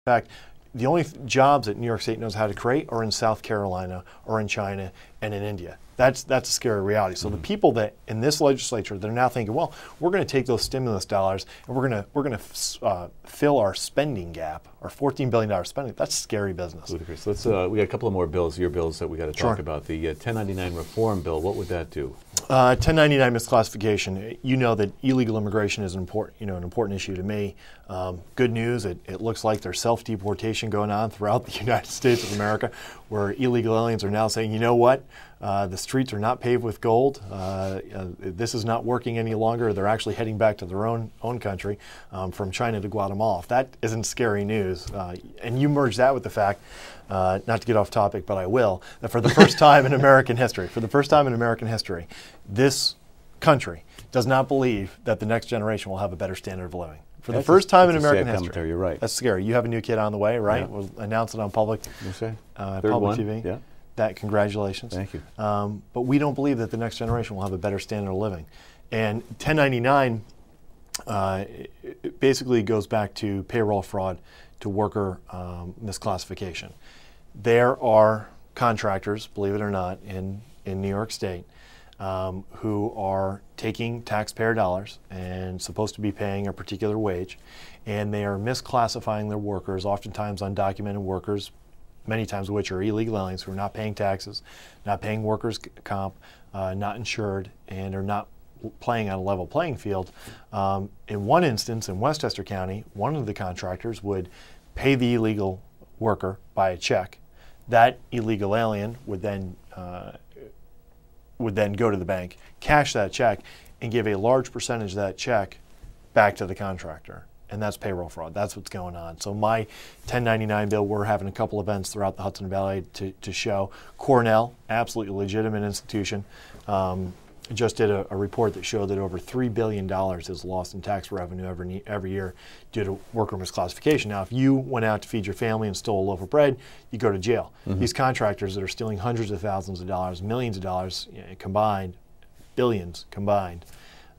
fact, the only jobs that New York State knows how to create are in South Carolina or in China and in India. That's a scary reality. So the people that in this legislature, they're now thinking, well, we're going to take those stimulus dollars and we're going to fill our spending gap, our $14 billion spending. That's scary business. Ludicrous. Let's we got a couple of more bills, your bills that we got to talk about. The 1099 reform bill. What would that do? 1099 misclassification. You know that illegal immigration is an important issue to me. Good news. It looks like there's self-deportation going on throughout the United States of America, where illegal aliens are now saying, you know what? The streets are not paved with gold. This is not working any longer. They're actually heading back to their own country from China to Guatemala. If that isn't scary news, and you merge that with the fact, not to get off topic, but I will, that for the first time in American history, this country does not believe that the next generation will have a better standard of living. For the first time in American history. You're right. That's scary. You have a new kid on the way, right? Yeah. We'll announce it on public TV. Yeah. That, congratulations. Thank you. But we don't believe that the next generation will have a better standard of living. And 1099 it basically goes back to payroll fraud, to worker misclassification. There are contractors, believe it or not, in New York State who are taking taxpayer dollars and supposed to be paying a particular wage, and they are misclassifying their workers, oftentimes undocumented workers, many times which are illegal aliens who are not paying taxes, not paying workers' comp, not insured, and are not playing on a level playing field. In one instance, in Westchester County, one of the contractors would pay the illegal worker by a check. That illegal alien would then go to the bank, cash that check, and give a large percentage of that check back to the contractor. And that's payroll fraud. That's what's going on. So my 1099 bill, we're having a couple events throughout the Hudson Valley to show. Cornell, absolutely legitimate institution, just did a report that showed that over $3 billion is lost in tax revenue every year due to worker misclassification. Now, if you went out to feed your family and stole a loaf of bread, you go to jail. These contractors that are stealing hundreds of thousands of dollars, millions of dollars combined, billions combined,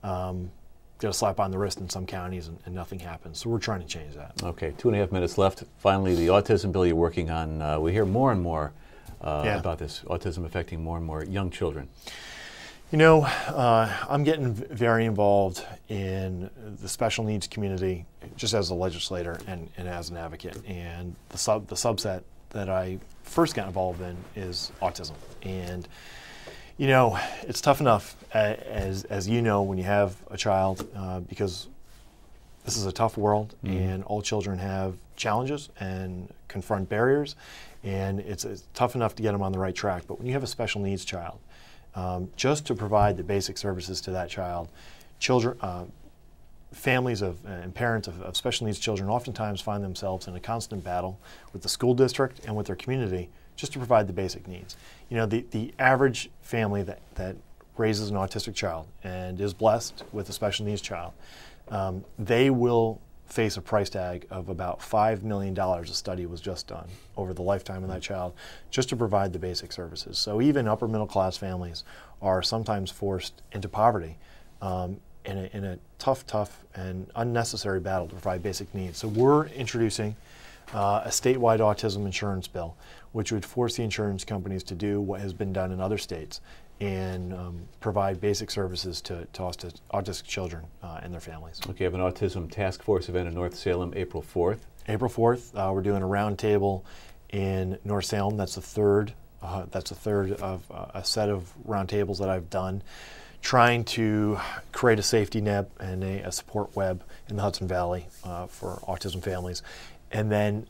get a slap on the wrist in some counties and nothing happens. So we're trying to change that. Okay, 2.5 minutes left. Finally, the autism bill you're working on. We hear more and more about this, autism affecting more and more young children. You know, I'm getting very involved in the special needs community just as a legislator and as an advocate. And the subset that I first got involved in is autism. And you know, it's tough enough, as you know, when you have a child, because this is a tough world, and all children have challenges and confront barriers, and it's tough enough to get them on the right track. But when you have a special needs child, just to provide the basic services to that child, families and parents of special needs children oftentimes find themselves in a constant battle with the school district and with their community just to provide the basic needs. You know, the average family that raises an autistic child and is blessed with a special needs child, they will face a price tag of about $5 million. A study was just done over the lifetime of that child just to provide the basic services. So even upper middle class families are sometimes forced into poverty in a tough and unnecessary battle to provide basic needs. So we're introducing a statewide autism insurance bill, which would force the insurance companies to do what has been done in other states and provide basic services to autistic children and their families. Okay, you have an autism task force event in North Salem, April 4th. April 4th, we're doing a roundtable in North Salem. That's the third of a set of roundtables that I've done, trying to create a safety net and a support web in the Hudson Valley for autism families. And then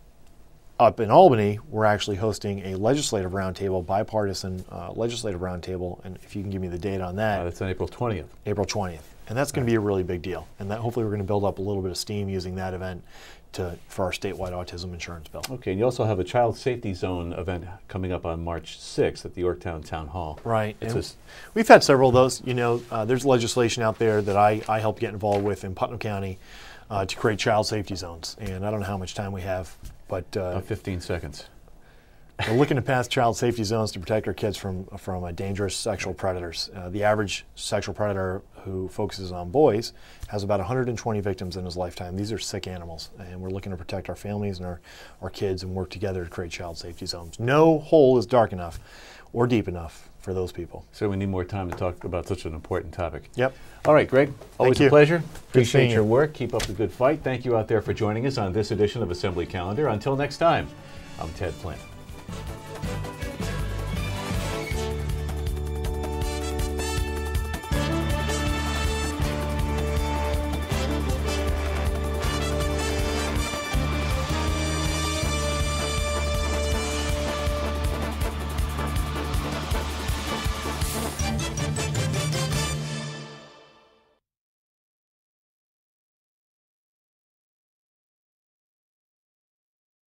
up in Albany, we're actually hosting a legislative roundtable, bipartisan legislative roundtable, and if you can give me the date on that. That's on April 20th. April 20th. And that's going to be a really big deal. And that hopefully we're going to build up a little bit of steam using that event for our statewide autism insurance bill. Okay, and you also have a child safety zone event coming up on March 6th at the Yorktown Town Hall. Right. We've had several of those. You know, there's legislation out there that I helped get involved with in Putnam County to create child safety zones. And I don't know how much time we have, but 15 seconds. We're looking to pass child safety zones to protect our kids from dangerous sexual predators. The average sexual predator who focuses on boys has about 120 victims in his lifetime. These are sick animals, and we're looking to protect our families and our kids and work together to create child safety zones. No hole is dark enough or deep enough for those people. So we need more time to talk about such an important topic. Yep. All right, Greg, always a pleasure. Appreciate your you. work. Keep up the good fight. Thank you out there for joining us on this edition of Assembly Calendar. Until next time, I'm Ted Flynn.